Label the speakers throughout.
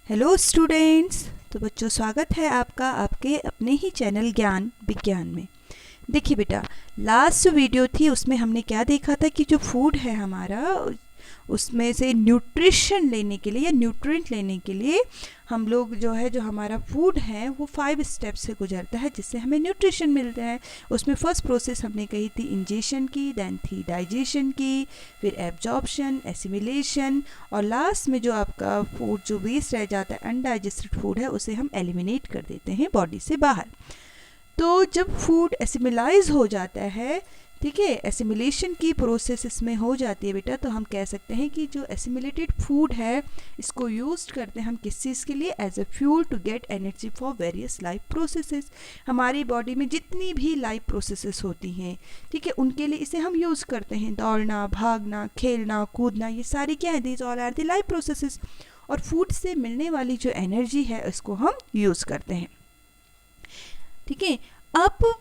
Speaker 1: Hello students. तो बच्चों, स्वागत है आपका आपके अपने ही चैनल ज्ञान विज्ञान में। देखिए बेटा, लास्ट जो वीडियो थी उसमें हमने क्या देखा था कि जो फूड है हमारा, उसमें से न्यूट्रिशन लेने के लिए या न्यूट्रिएंट लेने के लिए हम लोग जो हमारा फूड है वो 5 स्टेप से गुजरता है जिससे हमें न्यूट्रिशन मिलता है। उसमें फर्स्ट प्रोसेस हमने कही थी इंजेशन की, देन थी डाइजेशन की, फिर एब्जॉर्प्शन, एसिमिलेशन, और लास्ट में जो आपका फूड जो वेस्ट रह जाता है अनडाइजेस्टेड फूड है उसे हम एलिमिनेट कर देते हैं बॉडी से बाहर। तो जब फूड एसिमिलाइज हो जाता है, ठीक है, एसिमिलेशन की प्रोसेस इसमें हो जाती है बेटा, तो हम कह सकते हैं कि जो एसिमिलेटेड फूड है इसको यूज करते हैं हम किस चीज़ के लिए, as a fuel to get energy for various life processes. हमारी बॉडी में जितनी भी लाइफ प्रोसेसेस होती हैं, ठीक है, उनके लिए इसे हम यूज़ करते हैं। दौड़ना, भागना, खेलना, कूदना, ये सारी क्या है, these all are the life processes. और फूड से मिलने वाली जो एनर्जी है इसको हम यूज़ करते हैं, ठीक है। अब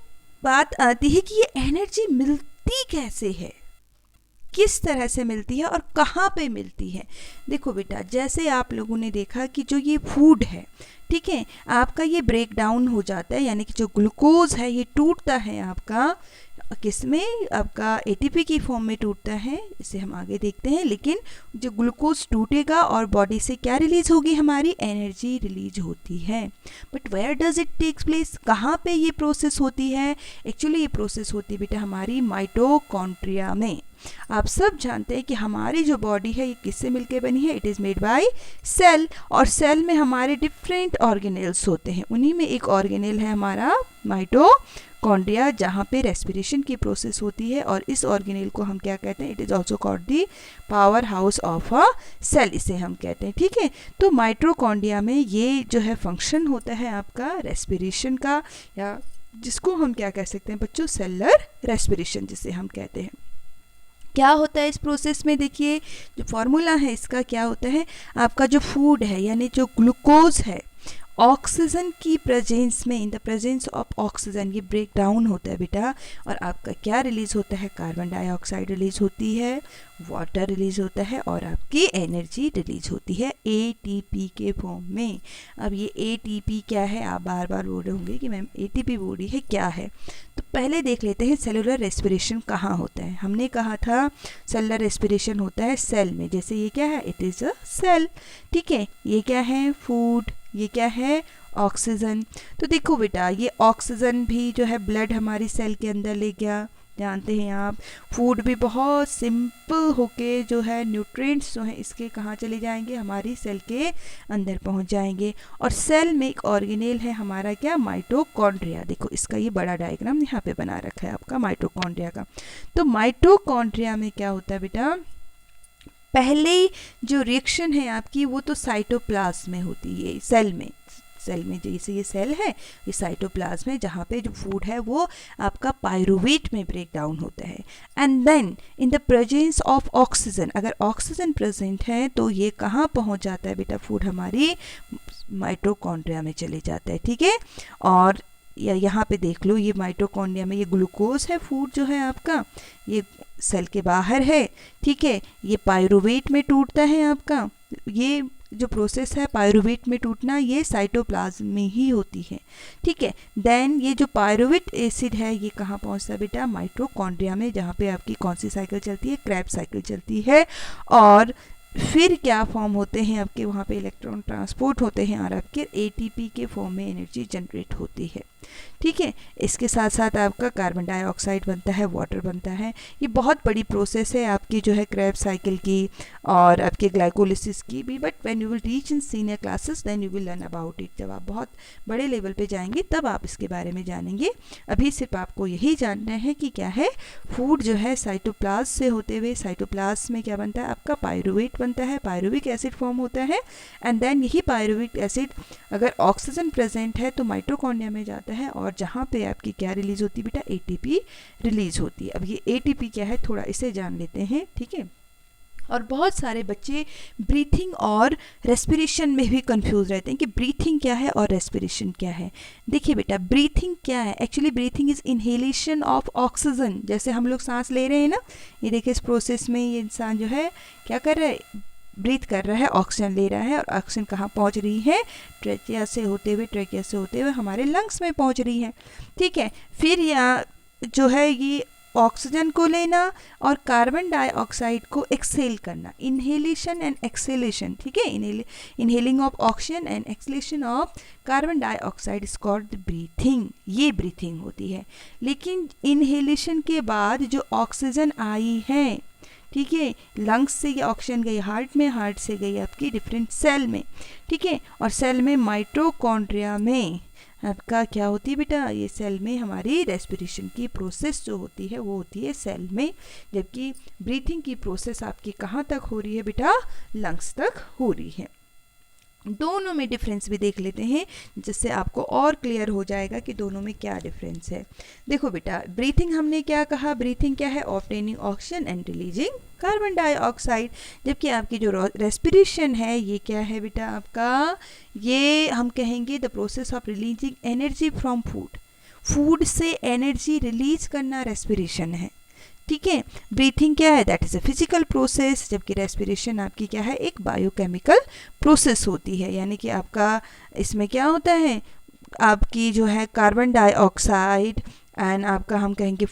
Speaker 1: बात आती है कि ये एनर्जी मिलती कैसे है, किस तरह से मिलती है और कहाँ पे मिलती है। देखो बेटा, जैसे आप लोगों ने देखा कि जो ये फूड है, ठीक है, आपका ये ब्रेक डाउन हो जाता है, यानी कि जो ग्लूकोज है ये टूटता है आपका किस में, आपका एटीपी की फॉर्म में टूटता है, इसे हम आगे देखते हैं। लेकिन जो ग्लूकोज टूटेगा और बॉडी से क्या रिलीज होगी, हमारी एनर्जी रिलीज होती है। But where does it takes place, कहाँ पे ये प्रोसेस होती है? एक्चुअली ये प्रोसेस होती है बेटा हमारी माइटोकॉन्ड्रिया में। आप सब जानते हैं कि हमारी जो बॉडी है ये किससे मिलके बनी है, it is made by cell, और सेल में हमारे डिफरेंट ऑर्गेनेल्स होते हैं। उन्हीं में एक ऑर्गेनेल है हमारा माइटोकॉन्ड्रिया, जहाँ पे रेस्पिरेशन की प्रोसेस होती है, और इस ऑर्गेनेल को हम क्या कहते हैं, it is also called the power house of a cell, इसे हम कहते हैं, ठीक है। तो माइटोकॉन्ड्रिया में ये जो है फंक्शन होता है आपका रेस्पिरेशन का, या जिसको हम क्या कह सकते हैं बच्चों, सेलुलर रेस्पिरेशन जिसे हम कहते हैं। क्या होता है इस प्रोसेस में, देखिए जो फॉर्मूला है इसका क्या होता है, आपका जो फूड है यानी जो ग्लूकोज है, ऑक्सीजन की प्रेजेंस में, इन द प्रेजेंस ऑफ ऑक्सीजन ये ब्रेक डाउन होता है बेटा, और आपका क्या रिलीज होता है, कार्बन डाइऑक्साइड रिलीज होती है, वाटर रिलीज होता है, और आपकी एनर्जी रिलीज होती है एटीपी के फॉर्म में। अब ये एटीपी क्या है, आप बार बार बोल रहे होंगे कि मैम एटीपी बोल रही है, क्या है। तो पहले देख लेते हैं सेलुलर रेस्पिरेशन कहाँ होता है। हमने कहा था सेलुलर रेस्पिरेशन होता है सेल में, जैसे ये क्या है, इट इज़ अ सेल, ठीक है। ये क्या है, फूड, ये क्या है, ऑक्सीजन। तो देखो बेटा, ये ऑक्सीजन भी जो है ब्लड हमारी सेल के अंदर ले गया, जानते हैं आप। फूड भी बहुत सिंपल होके जो है न्यूट्रिएंट्स जो हैं इसके कहाँ चले जाएंगे, हमारी सेल के अंदर पहुंच जाएंगे। और सेल में एक ऑर्गेनेल है हमारा क्या, माइटोकॉन्ड्रिया। देखो इसका ये बड़ा डायग्राम यहाँ पे बना रखा है आपका माइटोकॉन्ड्रिया का। तो माइटोकॉन्ड्रिया में क्या होता है बेटा, पहले जो रिएक्शन है आपकी वो तो साइटोप्लाज्म में होती है, सेल में। सेल में जैसे ये सेल है, ये साइटोप्लाज्म है, जहाँ पे जो फूड है वो आपका पायरुवेट में ब्रेक डाउन होता है। And then in the presence of oxygen, अगर ऑक्सीजन प्रेजेंट है तो ये कहाँ पहुँच जाता है बेटा, फूड हमारी माइटोकॉन्ड्रिया में चले जाता है, ठीक है। और यहाँ पे देख लो, ये माइटोकॉन्ड्रिया में ये ग्लूकोज है, फूड जो है आपका ये सेल के बाहर है, ठीक है। ये पायरुवेट में टूटता है आपका, ये जो प्रोसेस है पायरुवेट में टूटना, ये साइटोप्लाज्म में ही होती है, ठीक है। देन ये जो पायरुवेट एसिड है ये कहाँ पहुँचता है बेटा, माइटोकॉन्ड्रिया में, जहाँ पे आपकी कौन सी साइकिल चलती है, क्रेब्स साइकिल चलती है। और फिर क्या फॉर्म होते हैं आपके, वहाँ पे इलेक्ट्रॉन ट्रांसपोर्ट होते हैं और आपके एटीपी के फॉर्म में एनर्जी जनरेट होती है, ठीक है। इसके साथ साथ आपका कार्बन डाइऑक्साइड बनता है, वाटर बनता है। ये बहुत बड़ी प्रोसेस है आपकी जो है क्रेब्स साइकिल की और आपके ग्लाइकोलिसिस की भी, but when you will reach in senior classes then you will learn about it. जब आप बहुत बड़े लेवल पे जाएंगे तब आप इसके बारे में जानेंगे, अभी सिर्फ आपको यही जानना है कि क्या है, फूड जो है साइटोप्लाज्म से होते हुए, साइटोप्लाज्म में क्या बनता है आपका पायरुवेट बनता है, पायरुविक एसिड फॉर्म होता है। एंड देन यही पायरुविक एसिड अगर ऑक्सीजन प्रेजेंट है तो माइटोकॉन्ड्रिया में जाता है, और जहाँ पे आपकी क्या रिलीज होती है बेटा, एटीपी रिलीज होती है। अब ये एटीपी क्या है, थोड़ा इसे जान लेते हैं, ठीक है। और बहुत सारे बच्चे ब्रीथिंग और रेस्पिरेशन में भी कंफ्यूज रहते हैं कि ब्रीथिंग क्या है और रेस्पिरेशन क्या है। देखिए बेटा, ब्रीथिंग क्या है, actually breathing is inhalation of oxygen. जैसे हम लोग सांस ले रहे हैं ना, ये देखिए इस प्रोसेस में ये इंसान जो है क्या कर रहा है, ब्रीथ कर रहा है, ऑक्सीजन ले रहा है, और ऑक्सीजन कहाँ पहुंच रही है, ट्रेकिया से होते हुए हमारे लंग्स में पहुंच रही है। ठीक है, फिर यहाँ जो है ये ऑक्सीजन को लेना और कार्बन डाइऑक्साइड को एक्सेल करना, इनहेलेशन एंड एक्सेलेशन। ठीक है, inhaling of oxygen and acceleration of carbon dioxide is called breathing. ये ब्रीथिंग होती है। लेकिन इनहेलेशन के बाद जो ऑक्सीजन आई है, ठीक है, लंग्स से ये ऑक्सीजन गई हार्ट में, हार्ट से गई आपकी डिफरेंट सेल में। ठीक है, और सेल में माइटोकॉन्ड्रिया में आपका क्या होती है बेटा, ये सेल में हमारी रेस्पिरेशन की प्रोसेस जो होती है वो होती है सेल में, जबकि ब्रीथिंग की प्रोसेस आपकी कहाँ तक हो रही है बेटा, लंग्स तक हो रही है। दोनों में डिफरेंस भी देख लेते हैं, जिससे आपको और क्लियर हो जाएगा कि दोनों में क्या डिफरेंस है। देखो बेटा, ब्रीथिंग हमने क्या कहा, ब्रीथिंग क्या है, obtaining oxygen and releasing carbon dioxide, जबकि आपकी जो रेस्पिरेशन है ये क्या है बेटा आपका, ये हम कहेंगे the process of releasing energy from food. Food से एनर्जी रिलीज करना रेस्पिरेशन है। ठीक है, ब्रीथिंग क्या है, that is a physical process, जबकि रेस्पिरेशन आपकी क्या है, एक बायोकेमिकल प्रोसेस होती है। यानी कि आपका इसमें क्या होता है, आपकी जो है कार्बन डाइऑक्साइड एंड आपका हम कहेंगे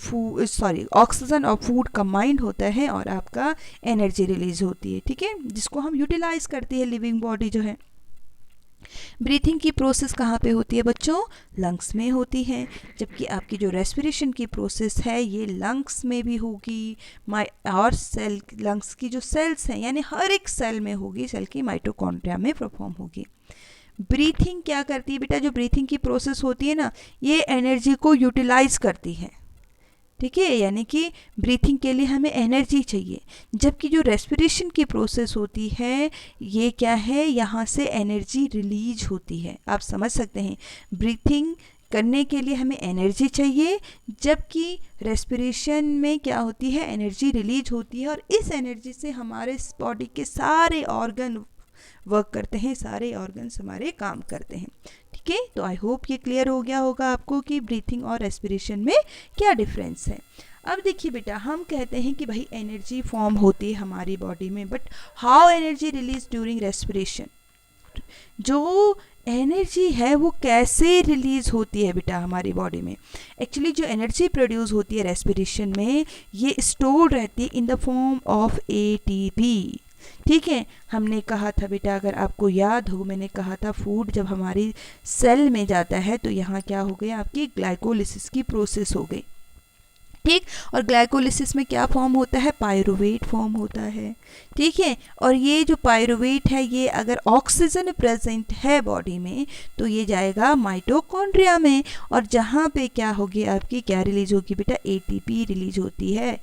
Speaker 1: ऑक्सीजन और फूड कंबाइंड होता है और आपका एनर्जी रिलीज होती है। ठीक है, जिसको हम यूटिलाइज करती है लिविंग बॉडी जो है। ब्रीथिंग की प्रोसेस कहाँ पे होती है बच्चों, लंग्स में होती है, जबकि आपकी जो रेस्पिरेशन की प्रोसेस है ये लंग्स में भी होगी, और सेल लंग्स की जो सेल्स हैं यानी हर एक सेल में होगी, सेल की माइटोकॉन्ड्रिया में परफॉर्म होगी। ब्रीथिंग क्या करती है बेटा, जो ब्रीथिंग की प्रोसेस होती है ना, ये एनर्जी को यूटिलाइज करती है। ठीक है, यानी कि ब्रीथिंग के लिए हमें एनर्जी चाहिए, जबकि जो रेस्पिरेशन की प्रोसेस होती है ये क्या है, यहाँ से एनर्जी रिलीज होती है। आप समझ सकते हैं, ब्रीथिंग करने के लिए हमें एनर्जी चाहिए, जबकि रेस्पिरेशन में क्या होती है, एनर्जी रिलीज होती है, और इस एनर्जी से हमारे बॉडी के सारे ऑर्गन वर्क करते हैं, सारे ऑर्गन्स हमारे काम करते हैं। ठीक है, तो आई होप ये क्लियर हो गया होगा आपको कि ब्रीथिंग और रेस्पिरेशन में क्या डिफरेंस है। अब देखिए बेटा, हम कहते हैं कि भाई एनर्जी फॉर्म होती है हमारी बॉडी में, but how energy release during respiration, जो एनर्जी है वो कैसे रिलीज होती है बेटा हमारी बॉडी में। एक्चुअली जो एनर्जी प्रोड्यूस होती है रेस्पिरेशन में, ये स्टोर रहती है in the form of ATP. ठीक है, हमने कहा था बेटा, अगर आपको याद हो, मैंने कहा था फूड जब हमारी सेल में जाता है तो यहाँ क्या हो गया, आपकी ग्लाइकोलिसिस की प्रोसेस हो गई। ठीक, और ग्लाइकोलिसिस में क्या फॉर्म होता है, पायरुवेट फॉर्म होता है। ठीक है, और ये जो पायरुवेट है ये अगर ऑक्सीजन प्रेजेंट है बॉडी में तो ये जाएगा माइटोकॉन्ड्रिया में, और जहाँ पे क्या होगी आपकी, क्या रिलीज होगी बेटा, एटीपी रिलीज होती है,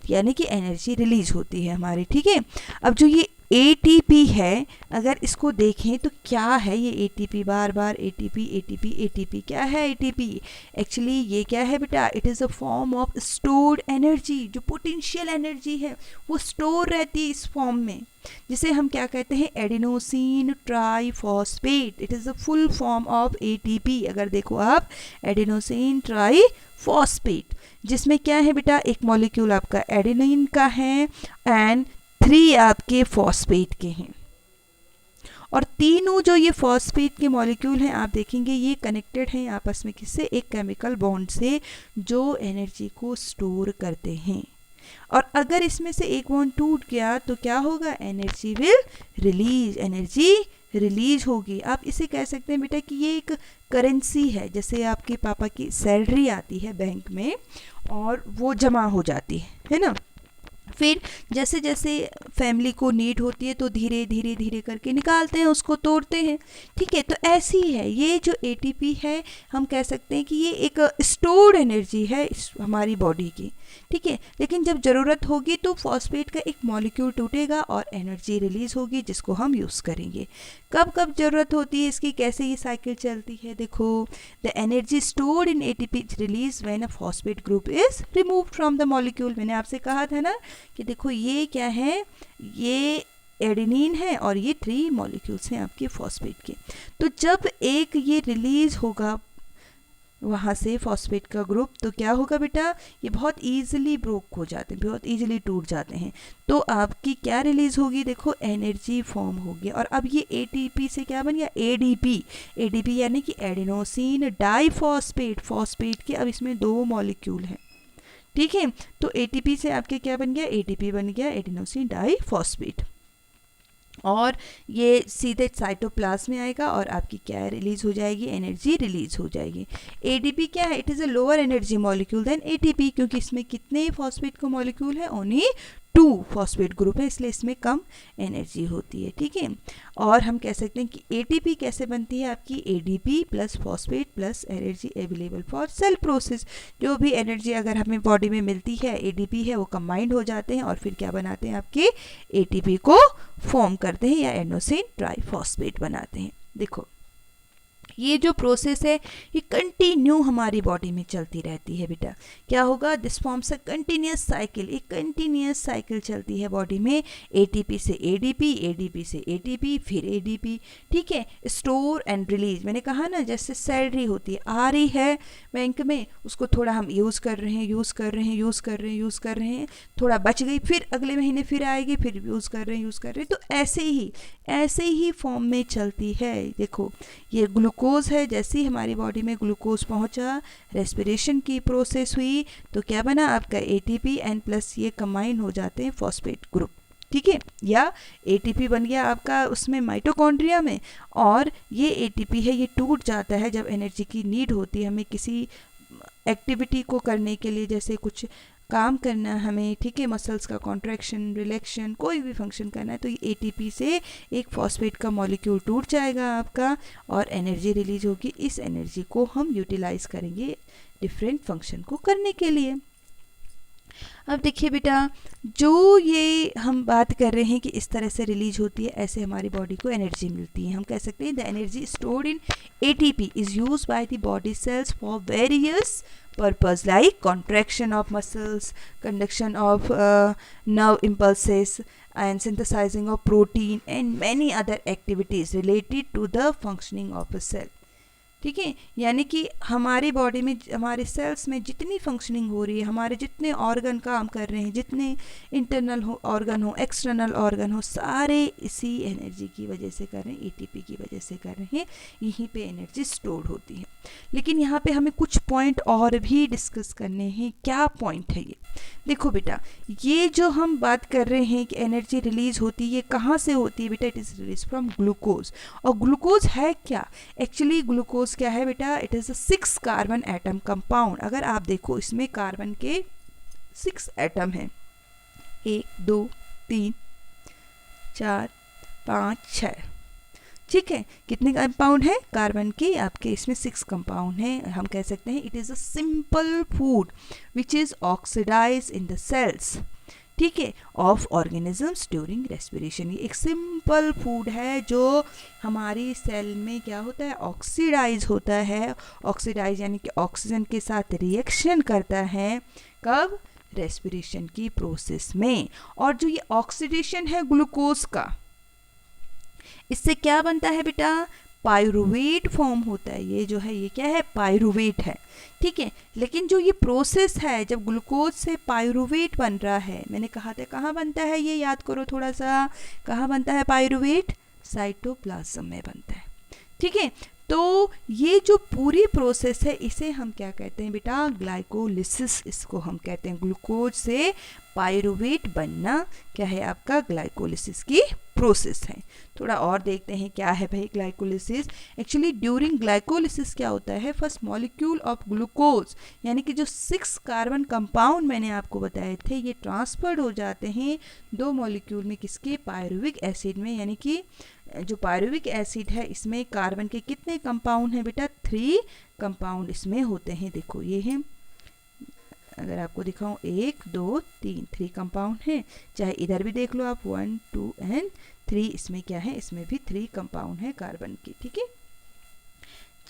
Speaker 1: यानी कि एनर्जी रिलीज होती है हमारी। ठीक है, अब जो ये एटीपी है, अगर इसको देखें तो क्या है ये एटीपी, बार बार एटीपी एटीपी एटीपी, क्या है एटीपी, एक्चुअली ये क्या है बेटा, it is a form of stored energy. जो पोटेंशियल एनर्जी है वो स्टोर रहती है इस फॉर्म में, जिसे हम क्या कहते हैं, adenosine triphosphate. It is a full form of ATP. अगर देखो आप, एडिनोसिन ट्राइफॉस्फेट, जिसमें क्या है बेटा, एक मॉलिक्यूल आपका एडेनिन का है एंड 3 आपके फॉस्फेट के हैं, और तीनों जो ये फॉस्फेट के मॉलिक्यूल हैं आप देखेंगे ये कनेक्टेड हैं आपस में, किससे, एक केमिकल बॉन्ड से, जो एनर्जी को स्टोर करते हैं। और अगर इसमें से एक बॉन्ड टूट गया तो क्या होगा, energy will release, energy release होगी। आप इसे कह सकते हैं बेटा कि ये एक करेंसी है, जैसे आपके पापा की सैलरी आती है बैंक में और वो जमा हो जाती है ना, फिर जैसे जैसे फैमिली को नीड होती है तो धीरे धीरे धीरे करके निकालते हैं, उसको तोड़ते हैं। ठीक है, तो ऐसी ही है ये जो एटीपी है, हम कह सकते हैं कि ये एक स्टोर्ड एनर्जी है हमारी बॉडी की। ठीक है, लेकिन जब ज़रूरत होगी तो फॉस्फेट का एक मॉलिक्यूल टूटेगा और एनर्जी रिलीज़ होगी, जिसको हम यूज़ करेंगे। कब कब ज़रूरत होती है इसकी, कैसे ये साइकिल चलती है, देखो, the energy stored in ATP release when a phosphate group is removed from the molecule. मैंने आपसे कहा था ना कि देखो ये क्या है, ये एडेनिन है और ये 3 मॉलिक्यूल्स हैं आपके फॉस्फेट के। तो जब एक ये रिलीज होगा वहाँ से फॉस्फेट का ग्रुप, तो क्या होगा बेटा, ये बहुत ईजिली ब्रोक हो जाते हैं, बहुत ईजिली टूट जाते हैं। तो आपकी क्या रिलीज होगी, देखो एनर्जी फॉर्म होगी। और अब ये एटीपी से क्या बन गया, एडीपी। एडीपी यानी कि एडिनोसिन डाइफॉस्फेट, फॉस्फेट के अब इसमें 2 मॉलिक्यूल हैं, ठीक है। तो एटीपी से आपके क्या बन गया, एटीपी बन गया एडिनोसिन डाइफॉस्फेट, और ये सीधे साइटोप्लाज्म में आएगा और आपकी क्या रिलीज हो जाएगी, एनर्जी रिलीज हो जाएगी। एडीपी क्या है, it is a lower energy molecule than ATP, क्योंकि इसमें कितने फॉस्फेट का मॉलिक्यूल है, ओनली 2 फॉस्फेट ग्रुप है, इसलिए इसमें कम एनर्जी होती है, ठीक है। और हम कह सकते हैं कि एटीपी कैसे बनती है, आपकी ADP plus phosphate plus energy available for sale process. जो भी एनर्जी अगर हमें बॉडी में मिलती है, एडीपी है, वो कंबाइंड हो जाते हैं और फिर क्या बनाते हैं, आपके एटीपी को फॉर्म करते हैं या एडिनोसिन ट्राइफॉस्फेट बनाते हैं। देखो ये जो प्रोसेस है ये कंटिन्यू हमारी बॉडी में चलती रहती है बेटा। क्या होगा, this forms a continuous cycle, एक कंटिन्यूस साइकिल चलती है बॉडी में, एटीपी से एडीपी, एडीपी से एटीपी, फिर एडीपी, ठीक है। स्टोर एंड रिलीज, मैंने कहा ना जैसे सैलरी होती है, आ रही है बैंक में, उसको थोड़ा हम यूज़ कर रहे हैं, यूज़ कर रहे हैं, यूज़ कर रहे हैं, यूज़ कर रहे हैं, थोड़ा बच गई, फिर अगले महीने फिर आएगी, फिर यूज़ कर रहे हैं, यूज़ कर रहे हैं। तो ऐसे ही फॉर्म में चलती है। देखो ये ग्लूकोज है, जैसे ही हमारी बॉडी में ग्लूकोज पहुंचा, रेस्पिरेशन की प्रोसेस हुई, तो क्या बना आपका एटीपी एंड प्लस ये कंबाइन हो जाते हैं फॉस्फेट ग्रुप, ठीक है। या एटीपी बन गया आपका उसमें माइटोकॉन्ड्रिया में, और ये एटीपी है ये टूट जाता है जब एनर्जी की नीड होती है हमें किसी एक्टिविटी को करने के लिए, जैसे कुछ काम करना हमें, ठीक है, मसल्स का कॉन्ट्रैक्शन, रिलैक्शन, कोई भी फंक्शन करना है, तो ये एटीपी से एक फॉस्फेट का मॉलिक्यूल टूट जाएगा आपका और एनर्जी रिलीज होगी। इस एनर्जी को हम यूटिलाइज करेंगे डिफरेंट फंक्शन को करने के लिए। अब देखिए बेटा, जो ये हम बात कर रहे हैं कि इस तरह से रिलीज होती है, ऐसे हमारी बॉडी को एनर्जी मिलती है। हम कह सकते हैं the energy stored in ATP is used by the body cells for various purpose like contraction of muscles, conduction of nerve impulses, and synthesizing of protein and many other activities related to the functioning of a cell, ठीक है। यानी कि हमारी body में, हमारे sales में जितनी functioning हो रही है, हमारे जितने ऑर्गन काम कर रहे हैं, जितने इंटरनल हो ऑर्गन हो, एक्सटर्नल ऑर्गन हो, सारे इसी एनर्जी की वजह से कर रहे हैं, एटीपी की वजह से कर रहे हैं, यहीं पे एनर्जी स्टोर होती है। लेकिन यहाँ पे हमें कुछ पॉइंट और भी डिस्कस करने हैं। क्या पॉइंट है ये, देखो बेटा, ये जो हम बात कर रहे हैं कि एनर्जी रिलीज होती है, ये कहाँ से होती है बेटा, it is release from glucose. और ग्लूकोज है क्या, एक्चुअली ग्लूकोज क्या है बेटा, it is a 6 carbon atom compound. अगर आप देखो इसमें कार्बन के 6 एटम हैं, 1 2 3 4 5 6, ठीक है। कितने कंपाउंड है कार्बन के, आपके इसमें 6 कंपाउंड हैं। हम कह सकते हैं it is a simple food which is oxidize in the cells, ठीक है, ऑफ ऑर्गेनिजम्स ड्यूरिंग रेस्पिरेशन। ये एक सिंपल फूड है जो हमारी सेल में क्या होता है, ऑक्सीडाइज होता है। ऑक्सीडाइज यानी कि ऑक्सीजन के साथ रिएक्शन करता है, कब, रेस्पिरेशन की प्रोसेस में। और जो ये ऑक्सीडेशन है ग्लूकोज का, इससे क्या बनता है बेटा, पायरुवेट फॉर्म होता है। ये जो है ये क्या है, पायरुवेट है, ठीक है। लेकिन जो ये प्रोसेस है, जब ग्लूकोज से पायरुवेट बन रहा है, मैंने कहा था कहाँ बनता है, ये याद करो थोड़ा सा, कहाँ बनता है पायरुवेट, साइटोप्लाज्म में बनता है, ठीक है। तो ये जो पूरी प्रोसेस है इसे हम क्या कहते हैं बेटा, ग्लाइकोलिसिस इसको हम कहते हैं। ग्लूकोज से पायरुवेट बनना क्या है आपका, ग्लाइकोलिसिस की प्रोसेस है। थोड़ा और देखते हैं क्या है भाई ग्लाइकोलिसिस। एक्चुअली ड्यूरिंग ग्लाइकोलिसिस क्या होता है, फर्स्ट मॉलिक्यूल ऑफ ग्लूकोज यानी कि जो 6 कार्बन कंपाउंड मैंने आपको बताए थे, ये ट्रांसफर्ड हो जाते हैं 2 मॉलिक्यूल में, किसके, पायरुविक एसिड में। यानी कि जो पायरुविक एसिड है इसमें कार्बन के कितने कंपाउंड हैं बेटा, 3 कंपाउंड इसमें होते हैं। देखो ये है, अगर आपको दिखाऊं 1 2 3, 3 कंपाउंड हैं। चाहे इधर भी देख लो आप, 1 2 एंड 3, इसमें क्या है, इसमें भी 3 कंपाउंड है कार्बन के, ठीक है।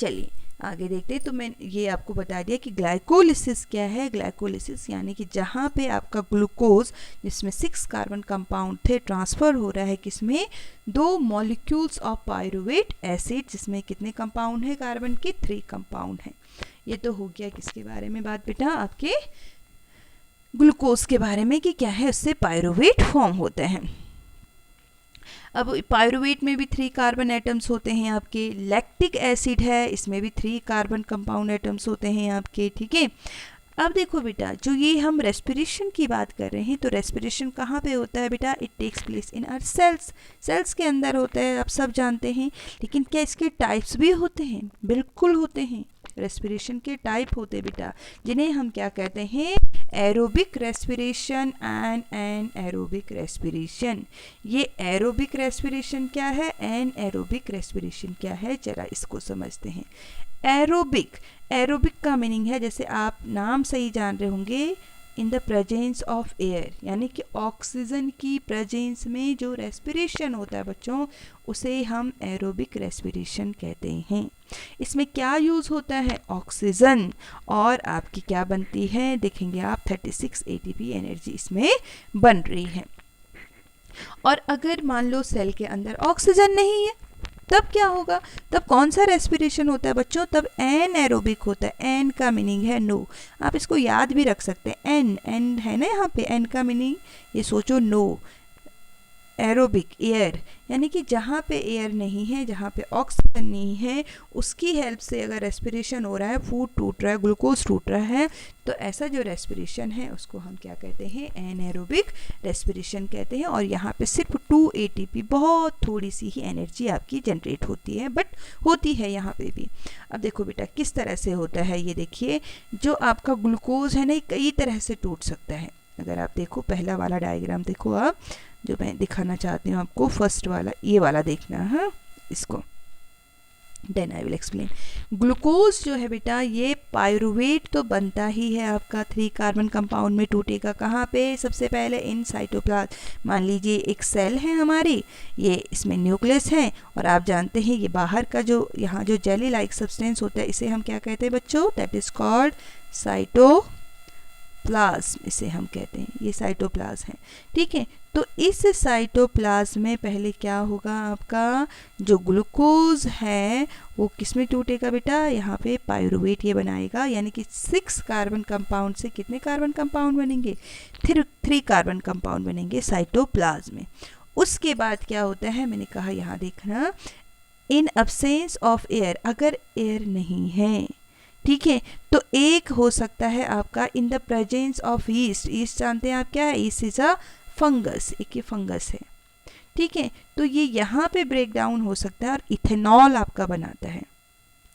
Speaker 1: चलिए आगे देखते हैं। तो मैं ये आपको बता दिया कि ग्लाइकोलिसिस क्या है। ग्लाइकोलिसिस यानी कि जहाँ पे आपका ग्लूकोज जिसमें 6 कार्बन कंपाउंड थे ट्रांसफ़र हो रहा है किसमें, 2 मॉलिक्यूल्स ऑफ पायरुवेट एसिड जिसमें कितने कंपाउंड है कार्बन के, 3 कंपाउंड हैं। ये तो हो गया किसके बारे में बात बेटा, आपके ग्लूकोज के बारे में कि क्या है उससे पायरुवेट फॉर्म होते हैं। अब पायरुवेट में भी 3 कार्बन एटम्स होते हैं आपके। लैक्टिक एसिड है, इसमें भी 3 कार्बन कंपाउंड एटम्स होते हैं आपके, ठीक है। अब देखो बेटा, जो ये हम रेस्पिरेशन की बात कर रहे हैं, तो रेस्पिरेशन कहाँ पे होता है बेटा, it takes place in our cells, cells के अंदर होता है, आप सब जानते हैं। लेकिन क्या इसके टाइप्स भी होते हैं, बिल्कुल होते हैं। रेस्पिरेशन के टाइप होते हैं बेटा, जिन्हें हम क्या कहते हैं, एरोबिक रेस्पिरेशन एंड एनाएरोबिक रेस्पिरेशन। ये एरोबिक रेस्पिरेशन क्या है, एनाएरोबिक रेस्पिरेशन क्या है, जरा इसको समझते हैं। एरोबिक, एरोबिक का मीनिंग है, जैसे आप नाम सही जान रहे होंगे, इन द प्रेजेंस ऑफ एयर, यानी कि ऑक्सीजन की प्रेजेंस में जो रेस्पिरेशन होता है बच्चों, उसे हम एरोबिक रेस्पिरेशन कहते हैं। इसमें क्या यूज़ होता है, ऑक्सीजन, और आपकी क्या बनती है, देखेंगे आप 36 ATP एनर्जी इसमें बन रही है। और अगर मान लो सेल के अंदर ऑक्सीजन नहीं है, तब क्या होगा, तब कौन सा रेस्पिरेशन होता है बच्चों, तब एनएरोबिक होता है। एन का मीनिंग है नो, आप इसको याद भी रख सकते हैं। एन, एन है ना यहाँ पे, एन का मीनिंग ये सोचो नो। एरोबिक, एयर, यानी कि जहाँ पे एयर नहीं है, जहाँ पे ऑक्सीजन नहीं है, उसकी हेल्प से अगर रेस्पिरेशन हो रहा है, फूड टूट रहा है, ग्लूकोज टूट रहा है, तो ऐसा जो रेस्पिरेशन है उसको हम क्या कहते हैं, एनाएरोबिक रेस्पिरेशन कहते हैं। और यहाँ पे सिर्फ 2 ATP, बहुत थोड़ी सी ही एनर्जी आपकी जनरेट होती है, बट होती है यहाँ पे भी। अब देखो बेटा किस तरह से होता है, ये देखिए, जो आपका ग्लूकोज है ना, कई तरह से टूट सकता है। अगर आप देखो पहला वाला डायग्राम देखो आप, जो मैं दिखाना चाहती हूँ आपको, फर्स्ट वाला, ये वाला देखना है, हाँ इसको, then I will explain. Glucose जो है बेटा, ये पायरुवेट तो बनता ही है आपका, 3 कार्बन कंपाउंड में टूटेगा कहाँ पे, सबसे पहले इन साइटोप्लाज्म। मान लीजिए एक सेल है हमारी, ये इसमें न्यूक्लियस है, और आप जानते हैं ये बाहर का जो यहाँ जो जेली लाइक सब्सटेंस होता है, इसे हम क्या कहते हैं बच्चों, दैट इज कॉल्ड साइटोप्लाज्म, इसे हम कहते हैं, ये साइटोप्लाज्म है, ठीक है। तो इस साइटोप्लाज्म में पहले क्या होगा, आपका जो ग्लूकोज है वो किस में टूटेगा बेटा, यहाँ पे पायरुवेट ये बनाएगा, यानी कि 6 कार्बन कंपाउंड से कितने कार्बन कंपाउंड बनेंगे, 3 कार्बन कंपाउंड बनेंगे साइटोप्लाज्म में। उसके बाद क्या होता है, मैंने कहा यहाँ देखना, इन एब्सेंस ऑफ एयर, अगर एयर नहीं है, ठीक है, तो एक हो सकता है आपका इन the presence of east. East जानते हैं आप क्या है, ईस्ट इज अ फंगस, एक ये फंगस है, ठीक है। तो ये यहाँ पे ब्रेक डाउन हो सकता है और इथेनॉल आपका बनाता है,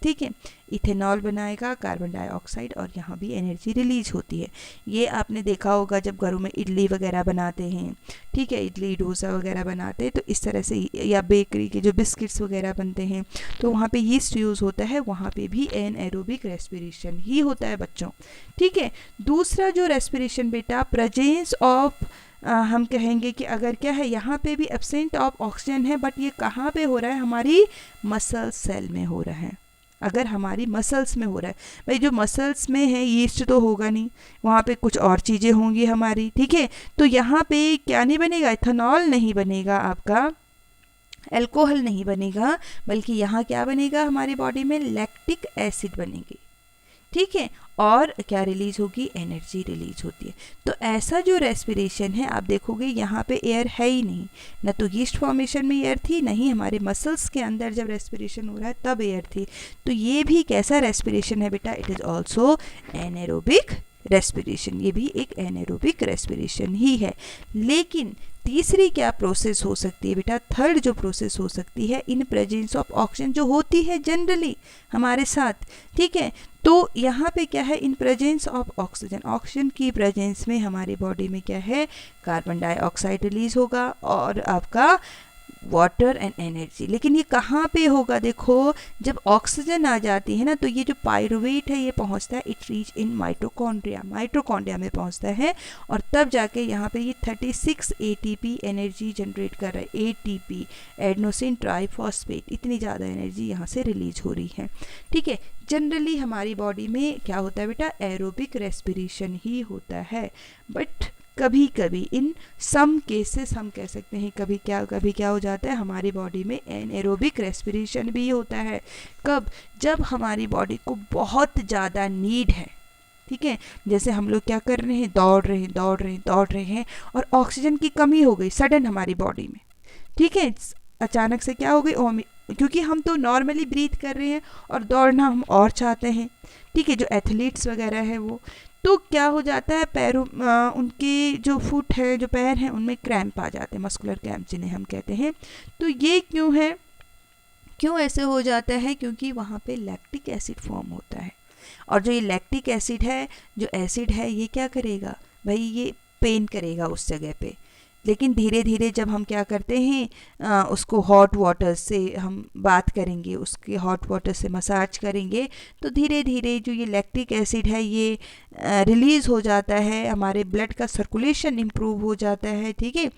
Speaker 1: ठीक है। इथेनॉल बनाएगा, कार्बन डाइऑक्साइड, और यहाँ भी एनर्जी रिलीज होती है। ये आपने देखा होगा जब घरों में इडली वगैरह बनाते हैं, ठीक है, इडली डोसा वगैरह बनाते हैं, तो इस तरह से, या बेकरी के जो बिस्किट्स वगैरह बनते हैं, तो वहाँ पे यीस्ट यूज़ होता है, वहाँ पे भी एनाएरोबिक रेस्पिरेशन ही होता है बच्चों, ठीक है। दूसरा जो रेस्पिरेशन बेटा, प्रेजेंस ऑफ, हम कहेंगे कि अगर क्या है, यहाँ पे भी एब्सेंट ऑफ ऑक्सीजन है, बट ये कहाँ पे हो रहा है, हमारी मसल सेल में हो रहा है। अगर हमारी मसल्स में हो रहा है, भाई जो मसल्स में है यीस्ट तो होगा नहीं, वहाँ पे कुछ और चीज़ें होंगी हमारी, ठीक है। तो यहाँ पे क्या नहीं बनेगा, इथेनॉल नहीं बनेगा आपका, अल्कोहल नहीं बनेगा, बल्कि यहाँ क्या बनेगा, हमारी बॉडी में लैक्टिक एसिड बनेगी, ठीक है। और क्या रिलीज होगी, एनर्जी रिलीज होती है। तो ऐसा जो रेस्पिरेशन है, आप देखोगे यहाँ पे एयर है ही नहीं, ना तो यीस्ट फॉर्मेशन में एयर थी, नहीं हमारे मसल्स के अंदर जब रेस्पिरेशन हो रहा है तब एयर थी। तो ये भी कैसा रेस्पिरेशन है बेटा, इट इज़ ऑल्सो एनाएरोबिक रेस्पिरेशन, ये भी एक एनाएरोबिक रेस्पिरेशन ही है। लेकिन तीसरी क्या प्रोसेस हो सकती है बेटा, थर्ड जो प्रोसेस हो सकती है, इन प्रेजेंस ऑफ ऑक्सीजन, जो होती है जनरली हमारे साथ, ठीक है। तो यहाँ पे क्या है, in presence of oxygen, oxygen की प्रेजेंस में हमारी बॉडी में क्या है, कार्बन डाइऑक्साइड रिलीज होगा, और आपका वाटर एंड एनर्जी। लेकिन ये कहाँ पे होगा, देखो जब ऑक्सीजन आ जाती है ना तो ये जो पायरुवेट है ये पहुँचता है, it reach in mitochondria, mitochondria में पहुँचता है और तब जाके यहाँ पे ये 36 ATP एनर्जी जनरेट कर रहा है। ATP एडेनोसिन ट्राइफॉस्फेट, इतनी ज़्यादा एनर्जी यहाँ से रिलीज हो रही है। ठीक है, जनरली हमारी बॉडी में क्या होता है बेटा, एरोबिक रेस्पिरेशन ही होता है, बट कभी कभी इन सम केसेस हम कह सकते हैं कभी क्या हो जाता है, हमारी बॉडी में एनएरोबिक रेस्पिरेशन भी होता है। कब, जब हमारी बॉडी को बहुत ज़्यादा नीड है। ठीक है, जैसे हम लोग क्या कर रहे हैं, दौड़ रहे हैं और ऑक्सीजन की कमी हो गई सडन हमारी बॉडी में। ठीक है, अचानक से क्या हो गई, क्योंकि हम तो नॉर्मली ब्रीथ कर रहे हैं और दौड़ना हम और चाहते हैं। ठीक है, जो एथलीट्स वगैरह है वो, तो क्या हो जाता है, पैरों उनके जो फुट है, जो पैर हैं, उनमें क्रैम्प आ जाते हैं, मस्कुलर क्रैम्प जिन्हें हम कहते हैं। तो ये क्यों है, क्यों ऐसे हो जाता है, क्योंकि वहाँ पे लैक्टिक एसिड फॉर्म होता है। और जो ये लैक्टिक एसिड है, जो एसिड है, ये क्या करेगा भाई, ये पेन करेगा उस जगह पे। लेकिन धीरे धीरे जब हम क्या करते हैं, उसको हॉट वाटर से हम बात करेंगे, उसके हॉट वाटर से मसाज करेंगे, तो धीरे धीरे जो ये लैक्टिक एसिड है ये रिलीज़ हो जाता है, हमारे ब्लड का सर्कुलेशन इम्प्रूव हो जाता है। ठीक है,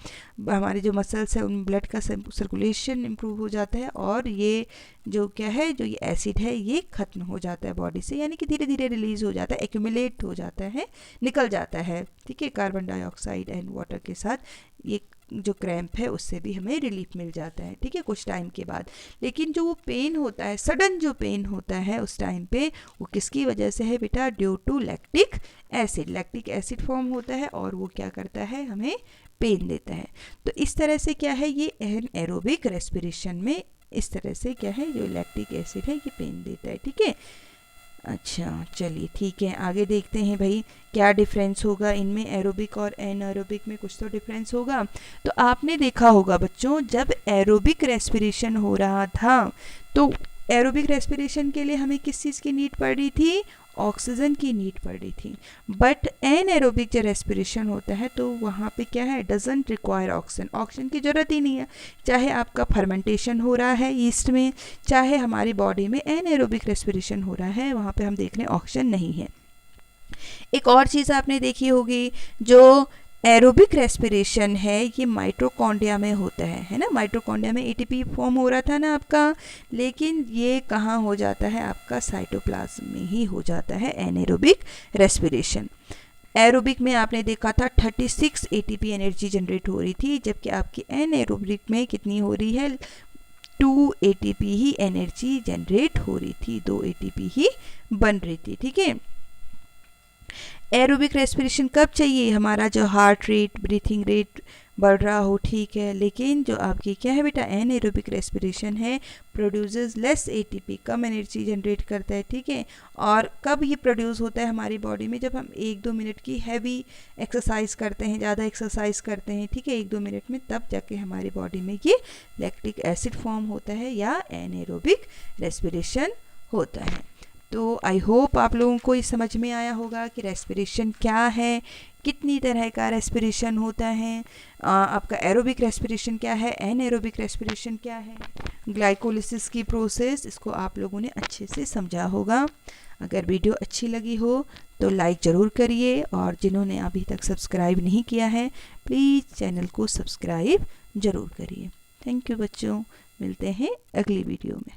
Speaker 1: हमारे जो मसल्स है उन ब्लड का सर्कुलेशन इम्प्रूव हो जाता है और ये जो क्या है, जो ये एसिड है ये ख़त्म हो जाता है बॉडी से, यानी कि धीरे धीरे रिलीज़ हो जाता है, एक्यूमुलेट हो जाता है, निकल जाता है। ठीक है, कार्बन डाइऑक्साइड एंड वाटर के साथ ये जो क्रैम्प है उससे भी हमें रिलीफ मिल जाता है। ठीक है, कुछ टाइम के बाद। लेकिन जो वो पेन होता है, सडन जो पेन होता है उस टाइम पे, वो किसकी वजह से है बेटा, due to lactic acid. Lactic acid form होता है और वो क्या करता है, हमें पेन देता है। तो इस तरह से क्या है, ये एनाएरोबिक रेस्पिरेशन में इस तरह से क्या है, जो लैक्टिक एसिड है ये पेन देता है। ठीक है, अच्छा चलिए ठीक है, आगे देखते हैं भाई क्या डिफरेंस होगा इनमें, एरोबिक और एनाएरोबिक में कुछ तो डिफरेंस होगा। तो आपने देखा होगा बच्चों, जब एरोबिक रेस्पिरेशन हो रहा था तो एरोबिक रेस्पिरेशन के लिए हमें किस चीज़ की नीड पड़ रही थी, ऑक्सीजन की नीड पड़ रही थी। बट एनाएरोबिक जो रेस्पिरेशन होता है तो वहाँ पे क्या है, डजंट रिक्वायर ऑक्सीजन, ऑक्सीजन की ज़रूरत ही नहीं है। चाहे आपका फर्मेंटेशन हो रहा है ईस्ट में, चाहे हमारी बॉडी में एनाएरोबिक रेस्पिरेशन हो रहा है, वहाँ पे हम देख रहे हैं ऑक्सीजन नहीं है। एक और चीज़ आपने देखी होगी, जो एरोबिक रेस्पिरेशन है ये माइटोकॉन्ड्रिया में होता है ना, माइटोकॉन्ड्रिया में एटीपी फॉर्म हो रहा था ना आपका, लेकिन ये कहाँ हो जाता है, आपका साइटोप्लाज्म में ही हो जाता है एनाएरोबिक रेस्पिरेशन। एरोबिक में आपने देखा था 36 एटीपी एनर्जी जनरेट हो रही थी, जबकि आपकी एनाएरोबिक में कितनी हो रही है, 2 एटीपी ही एनर्जी जनरेट हो रही थी, 2 एटीपी ही बन रही थी। ठीक है, एरोबिक रेस्पिरेशन कब चाहिए, हमारा जो हार्ट रेट, ब्रीथिंग रेट बढ़ रहा हो। ठीक है, लेकिन जो आपकी क्या है बेटा, एनाएरोबिक रेस्पिरेशन है, प्रोड्यूसेस लेस एटीपी, कम एनर्जी जनरेट करता है। ठीक है, और कब ये प्रोड्यूस होता है हमारी बॉडी में, जब हम 1-2 मिनट की हैवी एक्सरसाइज करते हैं, ज़्यादा एक्सरसाइज करते हैं। ठीक है, 1-2 मिनट में, तब जाके हमारी बॉडी में ये लैक्टिक एसिड फॉर्म होता है या एनाएरोबिक रेस्पिरेशन होता है। तो आई होप आप लोगों को ये समझ में आया होगा कि रेस्पिरेशन क्या है, कितनी तरह का रेस्पिरेशन होता है, आपका एरोबिक रेस्पिरेशन क्या है, एनाएरोबिक रेस्पिरेशन क्या है, ग्लाइकोलिसिस की प्रोसेस, इसको आप लोगों ने अच्छे से समझा होगा। अगर वीडियो अच्छी लगी हो तो लाइक ज़रूर करिए, और जिन्होंने अभी तक सब्सक्राइब नहीं किया है प्लीज़ चैनल को सब्सक्राइब ज़रूर करिए। थैंक यू बच्चों, मिलते हैं अगली वीडियो में।